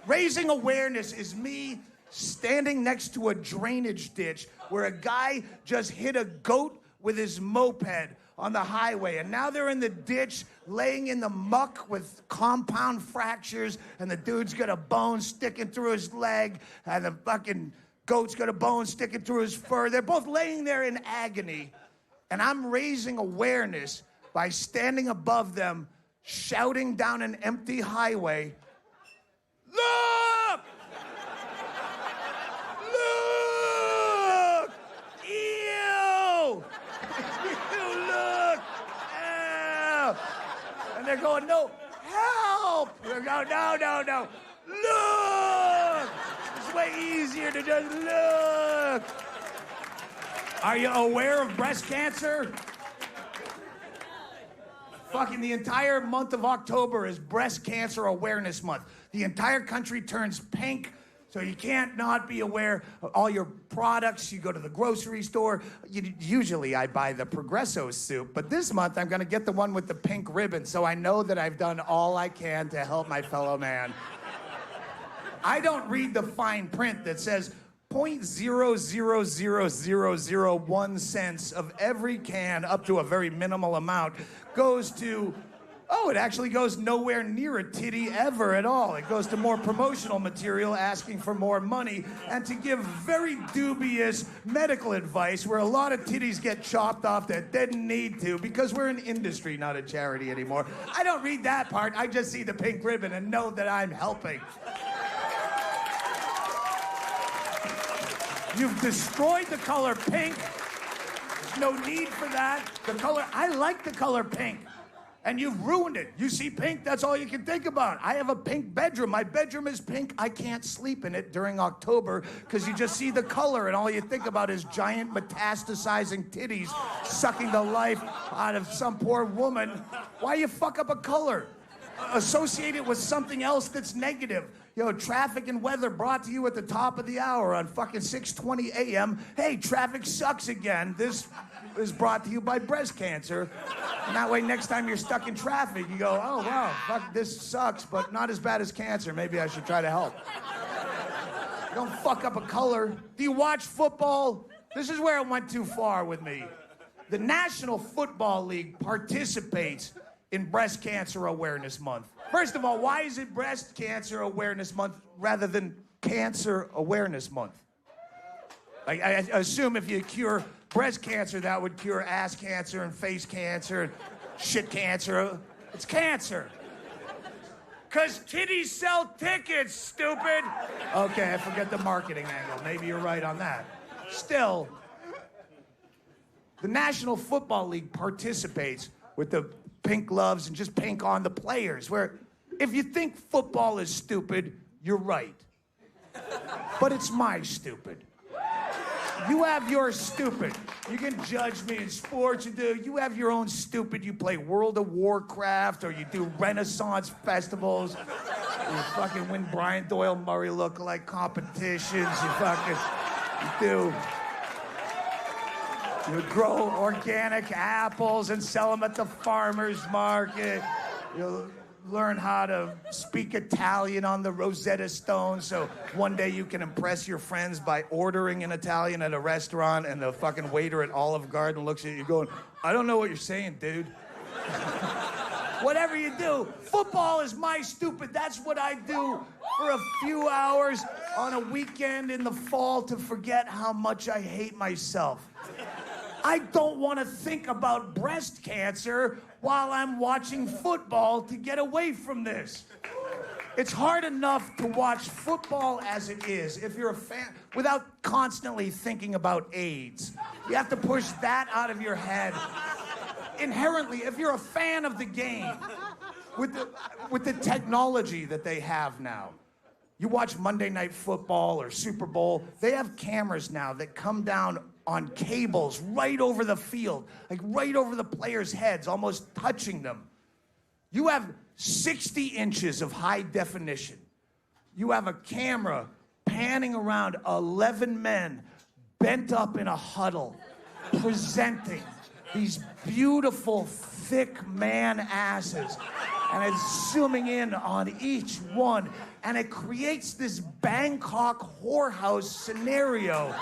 Raising awareness is me standing next to a drainage ditch where a guy just hit a goat with his moped on the highway, and now they're in the ditch laying in the muck with compound fractures, and the dude's got a bone sticking through his leg, and the fucking goat's got a bone sticking through his fur. They're both laying there in agony, and I'm raising awareness by standing above them, shouting down an empty highway, "Look! Look! Ew! Ew, look! Ew!" And they're going, "No, help!" They're going, "No, no, no. Look! It's way easier to just look." Are you aware of breast cancer? Fucking the entire month of October is Breast Cancer Awareness Month. The entire country turns pink, so you can't not be aware of all your products. You go to the grocery store. Usually I buy the Progresso soup, but this month I'm gonna get the one with the pink ribbon, so I know that I've done all I can to help my fellow man. I don't read the fine print that says 0.00001 cents of every can, up to a very minimal amount, goes to, it actually goes nowhere near a titty ever at all. It goes to more promotional material asking for more money and to give very dubious medical advice where a lot of titties get chopped off that didn't need to because we're an industry, not a charity anymore. I don't read that part. I just see the pink ribbon and know that I'm helping. You've destroyed the color pink. There's no need for that. I like the color pink. And you've ruined it. You see pink, that's all you can think about. I have a pink bedroom. My bedroom is pink. I can't sleep in it during October because you just see the color and all you think about is giant metastasizing titties sucking the life out of some poor woman. Why you fuck up a color? Associate it with something else that's negative. Traffic and weather brought to you at the top of the hour on fucking 6:20 a.m. Hey, traffic sucks again. This is brought to you by breast cancer. And that way, next time you're stuck in traffic, you go, "Oh, wow, fuck, this sucks, but not as bad as cancer. Maybe I should try to help." Don't fuck up a color. Do you watch football? This is where it went too far with me. The National Football League participates in Breast Cancer Awareness Month. First of all, why is it Breast Cancer Awareness Month rather than Cancer Awareness Month? I assume if you cure breast cancer, that would cure ass cancer and face cancer and shit cancer. It's cancer. 'Cause titties sell tickets, stupid. Okay, I forget the marketing angle. Maybe you're right on that. Still, the National Football League participates with the pink gloves and just pink on the players, where if you think football is stupid, you're right. But it's my stupid. You have your stupid. You can judge me in sports. You have your own stupid. You play World of Warcraft or you do Renaissance festivals. You fucking win Brian Doyle Murray lookalike competitions. You grow organic apples and sell them at the farmer's market. You learn how to speak Italian on the Rosetta Stone so one day you can impress your friends by ordering in Italian at a restaurant and the fucking waiter at Olive Garden looks at you going, "I don't know what you're saying, dude." Whatever you do, football is my stupid. That's what I do for a few hours on a weekend in the fall to forget how much I hate myself. I don't want to think about breast cancer while I'm watching football to get away from this. It's hard enough to watch football as it is if you're a fan without constantly thinking about AIDS. You have to push that out of your head. Inherently, if you're a fan of the game, with the technology that they have now, you watch Monday Night Football or Super Bowl, they have cameras now that come down on cables right over the field, like right over the players' heads, almost touching them. You have 60 inches of high definition. You have a camera panning around 11 men bent up in a huddle, presenting these beautiful, thick man asses. And it's zooming in on each one. And it creates this Bangkok whorehouse scenario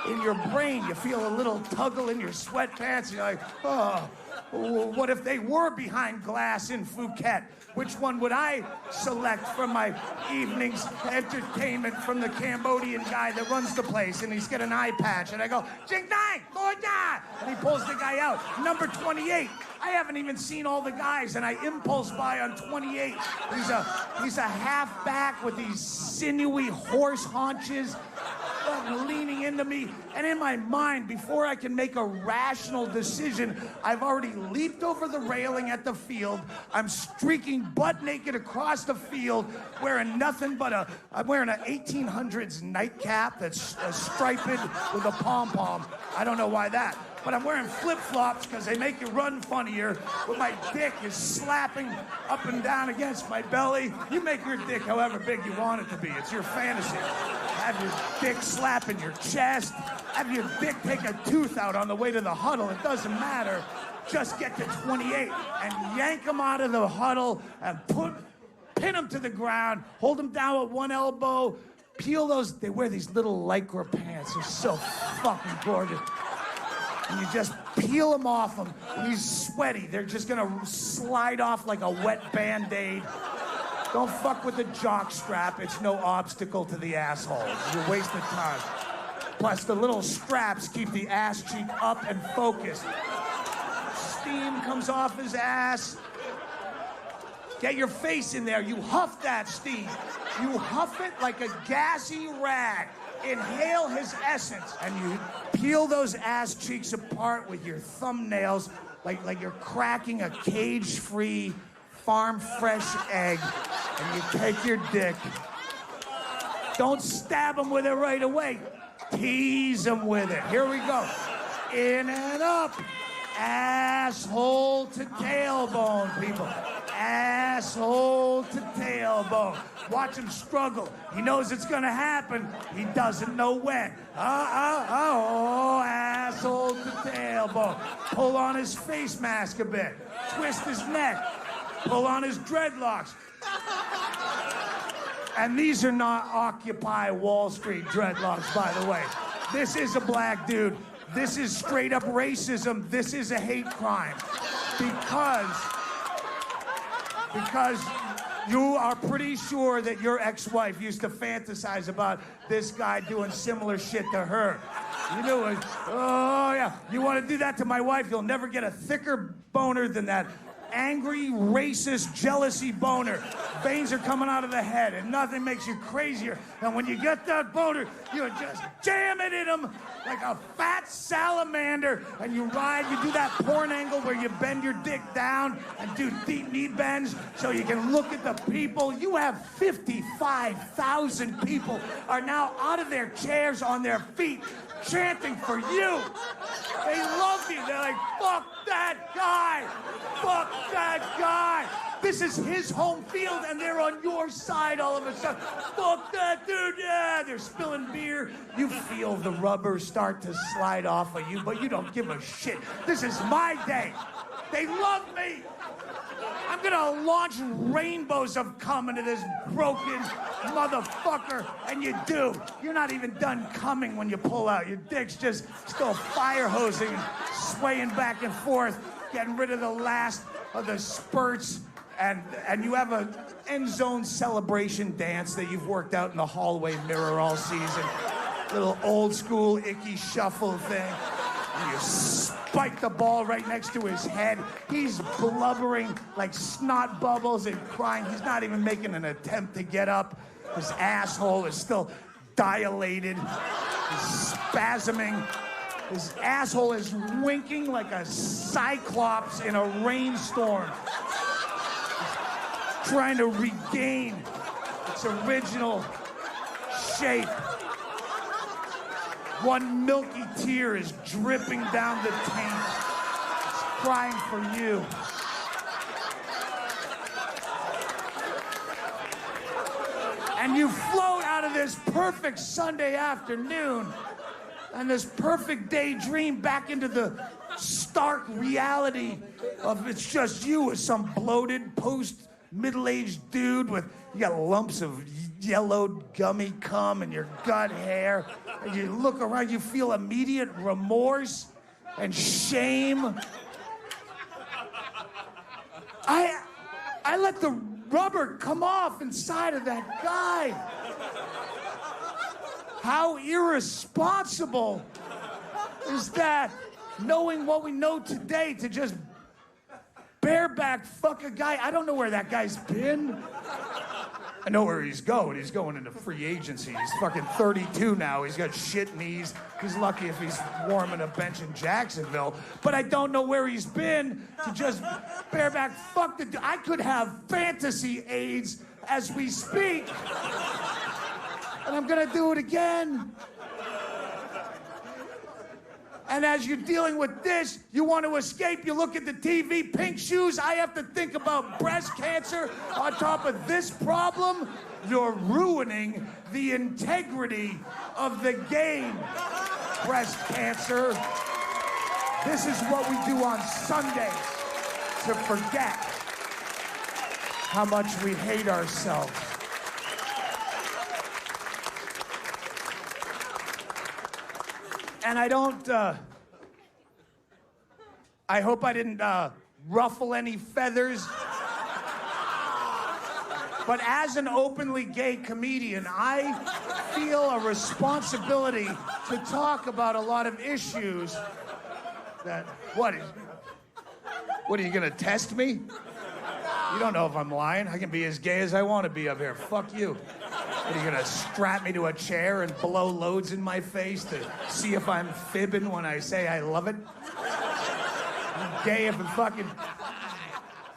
in your brain. You feel a little tuggle in your sweatpants. And you're like, oh, what if they were behind glass in Phuket? Which one would I select for my evening's entertainment from the Cambodian guy that runs the place? And he's got an eye patch. And I go, Jing Nai, Goya! And he pulls the guy out. Number 28. I haven't even seen all the guys, and I impulse buy on 28. He's a halfback with these sinewy horse haunches, leaning into me. And in my mind, before I can make a rational decision, I've already leaped over the railing at the field. I'm streaking butt naked across the field, wearing nothing but I'm wearing an 1800s nightcap that's striped with a pom-pom. I don't know why that. But I'm wearing flip-flops because they make you run funnier. But my dick is slapping up and down against my belly. You make your dick however big you want it to be. It's your fantasy. Have your dick slap in your chest. Have your dick take a tooth out on the way to the huddle. It doesn't matter. Just get to 28 and yank him out of the huddle and pin him to the ground. Hold him down with one elbow. Peel those. They wear these little Lycra pants. They're so fucking gorgeous. And you just peel him off him. He's sweaty. They're just gonna slide off like a wet Band-Aid. Don't fuck with the jock strap. It's no obstacle to the asshole. You're wasting time. Plus, the little straps keep the ass cheek up and focused. Steam comes off his ass. Get your face in there. You huff that steam. You huff it like a gassy rag. Inhale his essence, and you peel those ass cheeks apart with your thumbnails like you're cracking a cage-free, farm-fresh egg, and you take your dick. Don't stab him with it right away. Tease him with it. Here we go. In and up. Asshole to tailbone, people. Asshole to tailbone. Watch him struggle. He knows it's gonna happen. He doesn't know when. Oh, asshole to tailbone. Pull on his face mask a bit. Twist his neck. Pull on his dreadlocks. And these are not Occupy Wall Street dreadlocks, by the way. This is a black dude. This is straight up racism. This is a hate crime. Because you are pretty sure that your ex-wife used to fantasize about this guy doing similar shit to her. You knew it. Oh, yeah. You want to do that to my wife, you'll never get a thicker boner than that angry, racist, jealousy boner. Veins are coming out of the head, and nothing makes you crazier. And when you get that boner, you just jam it in him like a fat salamander, and you ride, you do that porn angle where you bend your dick down and do deep knee bends so you can look at the people. You have 55,000 people are now out of their chairs on their feet chanting for you. They love you. They're like, fuck that guy. Fuck that guy. This is his home field, and they're on your side all of a sudden. Fuck that dude. Yeah, they're spilling beer. You feel the rubber start to slide off of you, but you don't give a shit. This is my day. They love me. I'm gonna launch rainbows of cum into this broken motherfucker, and you do. You're not even done coming when you pull out. Your dick's just still fire hosing and swaying back and forth, getting rid of the last of the spurts, and you have an end zone celebration dance that you've worked out in the hallway mirror all season. Little old school icky shuffle thing. And you spike the ball right next to his head. He's blubbering like snot bubbles and crying. He's not even making an attempt to get up. His asshole is still dilated. He's spasming. His asshole is winking like a cyclops in a rainstorm. He's trying to regain its original shape. One milky tear is dripping down the taint. It's crying for you. And you float out of this perfect Sunday afternoon and this perfect daydream back into the stark reality of it's just you as some bloated post-middle-aged dude with, you got lumps of yellowed gummy cum in your gut hair. And you look around, you feel immediate remorse and shame. I let the rubber come off inside of that guy. How irresponsible is that, knowing what we know today, to just bareback fuck a guy? I don't know where that guy's been. I know where he's going. He's going into free agency. He's fucking 32 now. He's got shit knees. He's lucky if he's warming a bench in Jacksonville. But I don't know where he's been to just bareback fuck the dude. I could have fantasy AIDS as we speak. And I'm gonna do it again. And as you're dealing with this, you want to escape, you look at the TV, pink shoes, I have to think about breast cancer on top of this problem. You're ruining the integrity of the game, breast cancer. This is what we do on Sundays to forget how much we hate ourselves. And I don't, I hope I didn't ruffle any feathers. But as an openly gay comedian, I feel a responsibility to talk about a lot of issues that, what are you gonna test me? You don't know if I'm lying. I can be as gay as I want to be up here. Fuck you. Are you gonna strap me to a chair and blow loads in my face to see if I'm fibbing when I say I love it? I'm gay if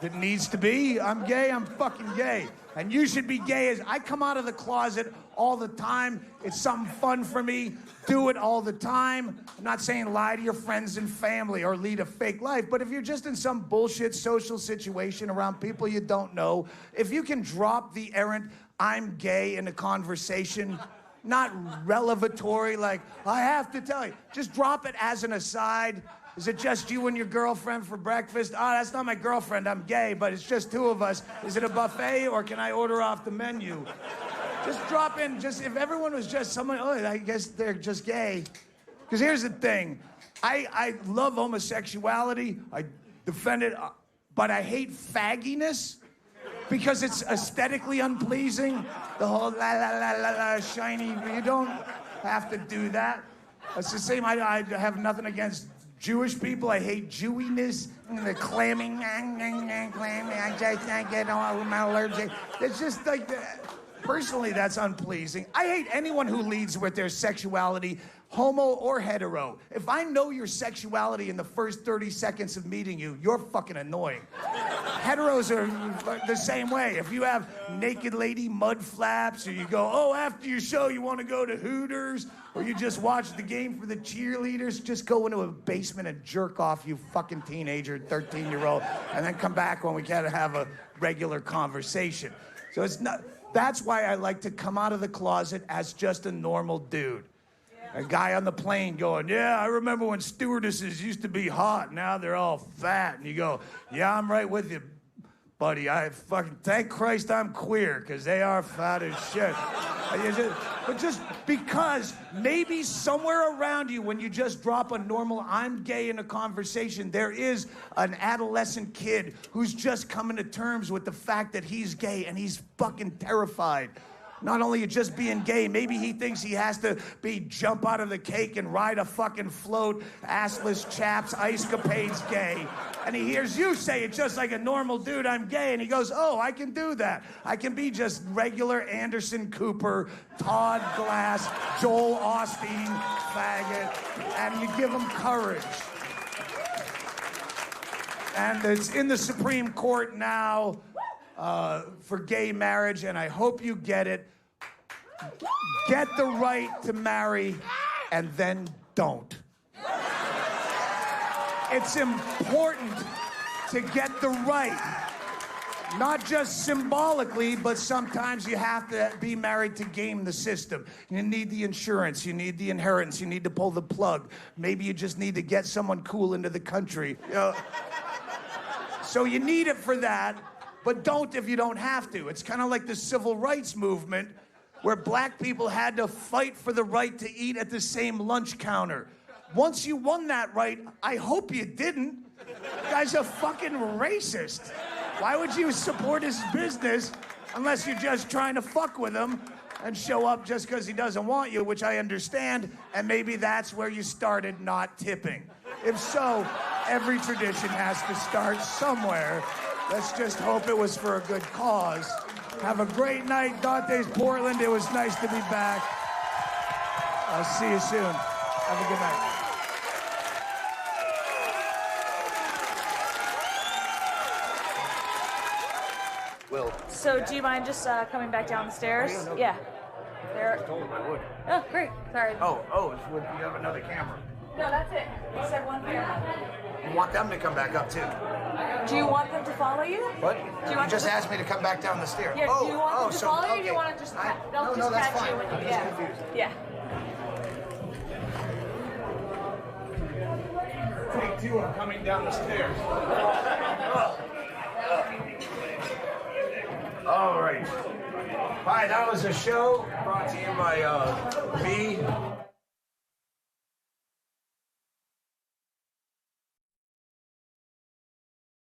it needs to be. I'm gay, I'm fucking gay. And you should be gay as I come out of the closet all the time. It's something fun for me. Do it all the time. I'm not saying lie to your friends and family or lead a fake life, but if you're just in some bullshit social situation around people you don't know, if you can drop the errant I'm gay in a conversation, not revelatory, like, I have to tell you. Just drop it as an aside. Is it just you and your girlfriend for breakfast? Oh, that's not my girlfriend, I'm gay, but it's just two of us. Is it a buffet or can I order off the menu? Just drop in, if everyone was just someone, oh, I guess they're just gay. Because here's the thing, I love homosexuality, I defend it, but I hate fagginess. Because it's aesthetically unpleasing, the whole la la la la la shiny. You don't have to do that. It's the same. I have nothing against Jewish people. I hate Jewiness and the clamming. I just can't get all I'm allergic. It's just like personally, that's unpleasing. I hate anyone who leads with their sexuality, homo or hetero. If I know your sexuality in the first 30 seconds of meeting you, you're fucking annoying. Heteros are the same way. If you have naked lady mud flaps, or you go, oh, after your show you want to go to Hooters, or you just watch the game for the cheerleaders, just go into a basement and jerk off, you fucking teenager, 13-year-old, and then come back when we can have a regular conversation. So it's not. That's why I like to come out of the closet as just a normal dude. A guy on the plane going, yeah, I remember when stewardesses used to be hot, now they're all fat. And you go, yeah, I'm right with you, buddy. I fucking, thank Christ I'm queer, because they are fat as shit. But just because maybe somewhere around you, when you just drop a normal I'm gay in a conversation, there is an adolescent kid who's just coming to terms with the fact that he's gay, and he's fucking terrified. Not only just being gay, maybe he thinks he has to jump out of the cake and ride a fucking float, assless chaps, ice-capades gay. And he hears you say it just like a normal dude, I'm gay, and he goes, oh, I can do that. I can be just regular Anderson Cooper, Todd Glass, Joel Osteen, faggot, and you give him courage. And it's in the Supreme Court now for gay marriage, and I hope you get it. Get the right to marry, and then don't. It's important to get the right. Not just symbolically, but sometimes you have to be married to game the system. You need the insurance, you need the inheritance, you need to pull the plug. Maybe you just need to get someone cool into the country. You know? So you need it for that, but don't if you don't have to. It's kind of like the civil rights movement where black people had to fight for the right to eat at the same lunch counter. Once you won that right, I hope you didn't. The guy's a fucking racist. Why would you support his business unless you're just trying to fuck with him and show up just because he doesn't want you, which I understand, and maybe that's where you started not tipping. If so, every tradition has to start somewhere. Let's just hope it was for a good cause. Have a great night, Dante's Portland. It was nice to be back. I'll see you soon. Have a good night. Will. So, do you mind just coming back down the stairs? Yeah. There. I told him I would. Oh, great. Sorry. You have another camera. No, that's it. You said one camera. You want them to come back up, too. Do you want them to follow you? What? Do you want just them to... asked me to come back down the stairs. Yeah, do you want them to follow you, or do you want to just... They'll no, just that's catch fine. you. I'm just Yeah. confused. Yeah. Take two, I'm coming down the stairs. All right. Hi, that was a show brought to you by B.